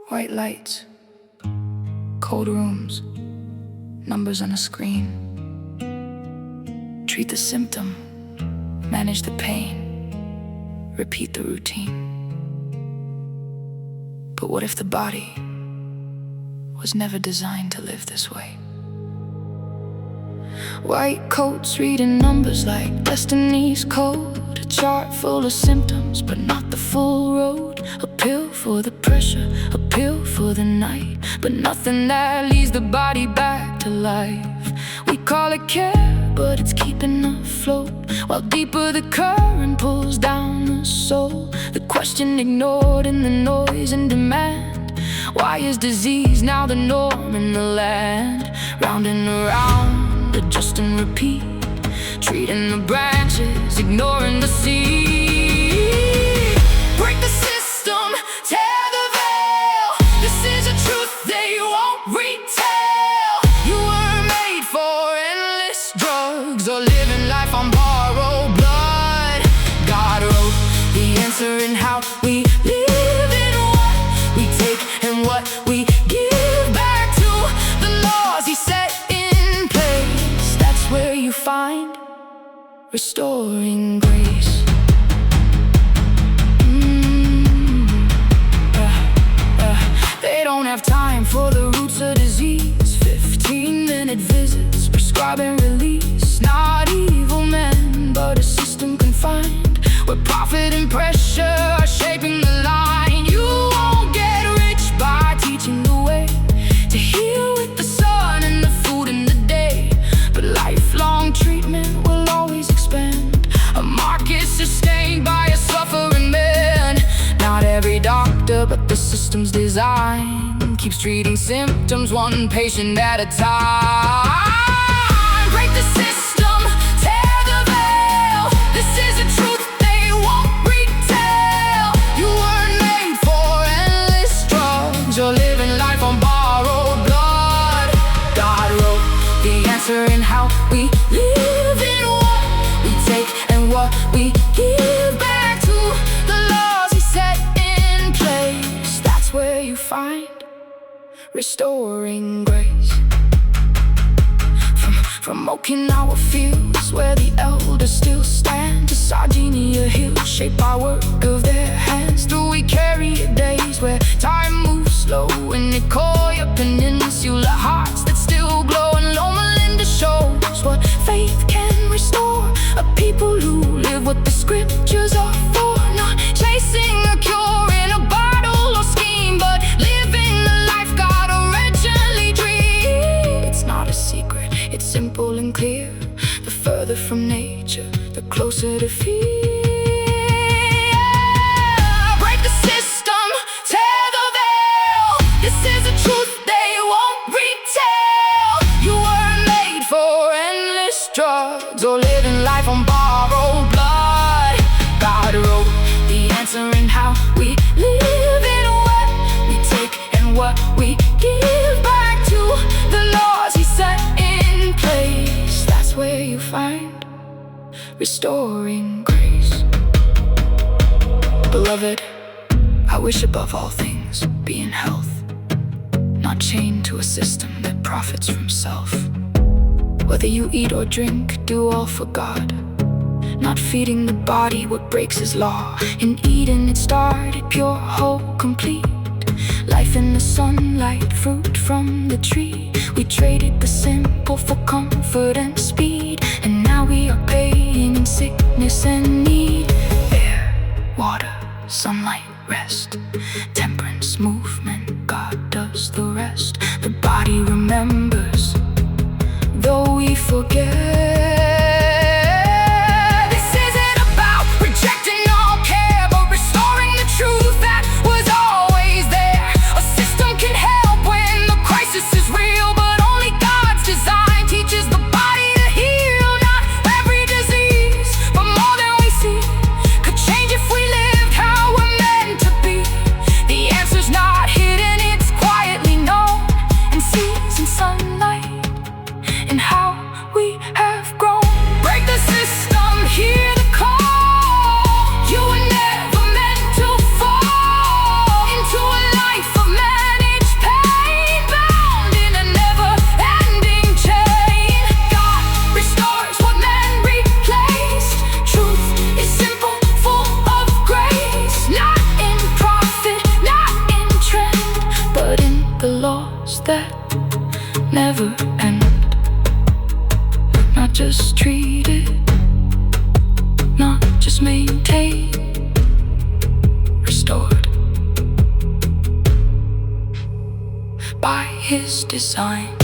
White lights, cold rooms, numbers on a screen. Treat the symptom, manage the pain, repeat the routine. But what if the body was never designed to live this way? White coats reading numbers like destiny's code. A chart full of symptoms, but not the full road. A pill for the pressure, a pill for the night, but nothing that leads the body back to life. We call it care, but it's keeping afloat, while deeper the current pulls down the soul. The question ignored in the noise and demand. Why is disease now the norm in the land? Round and around, adjust and repeat, treating the branches, ignoring the seed. Break the system, tear the veil. This is a truth they won't retell. You were made for endless drugs or living life on borrowed blood. God wrote the answer in how we live, in what we take and what we give back to the laws He set in place. That's where you find restoring grace. They don't have time for the roots of disease. 15-minute visits, prescribing release. Not evil men, but a system confined, where profit and pressure are shaping the line. You won't get rich by teaching the way to heal with the sun and the food in the day, but lifelong treatment will always expand. A market sustained by a suffering man. Not every doctor, but the system's design keeps treating symptoms one patient at a time. Break the system, tear the veil. This is a truth they won't retell. You weren't made for endless drugs or living life on borrowed blood. God wrote the answer in how we live, in what we take and what we give back to the laws He set in place. That's where you find restoring grace. From Okinawa fields where the elders still stand, to Sardinia hills shaped by work of their hands. Through Ikaria days where time moves slow, in Nicoya Peninsula hearts that still glow. And Loma Linda shows what faith can restore. A people who live what the scriptures are for, not chasing a cure in a bottle or scheme, but living the life God originally dreamed. It's not a secret, it's simple and clear. The further from nature, the closer to fear. Break the system, tear the veil. This is a truth they won't retell. You weren't made for endless drugs or living life on borrowed blood. God wrote the answer in how we live, in what we take and what we give back to the laws He set in place. That's where you find restoring grace. Beloved, I wish above all things be in health, not chained to a system that profits from self. Whether you eat or drink, do all for God, not feeding the body what breaks His law. In Eden it started pure, whole, complete. Life in the sunlight, fruit from the tree. We traded the simple for comfort and speed, and now we are paying in sickness and need. Air, water, sunlight, rest, temperance, movement, God does the rest. The body remembers, though we forget. This isn't about rejecting all care, but restoring the truth that was always there. A system can help when the crisis is real, but only God's design teaches the body to heal. Not every disease, but more than we see, could change if we lived how we're meant to be. The answer's not hidden, it's quietly known, and sees in sunlight, in how we have grown. maintained, restored by His design.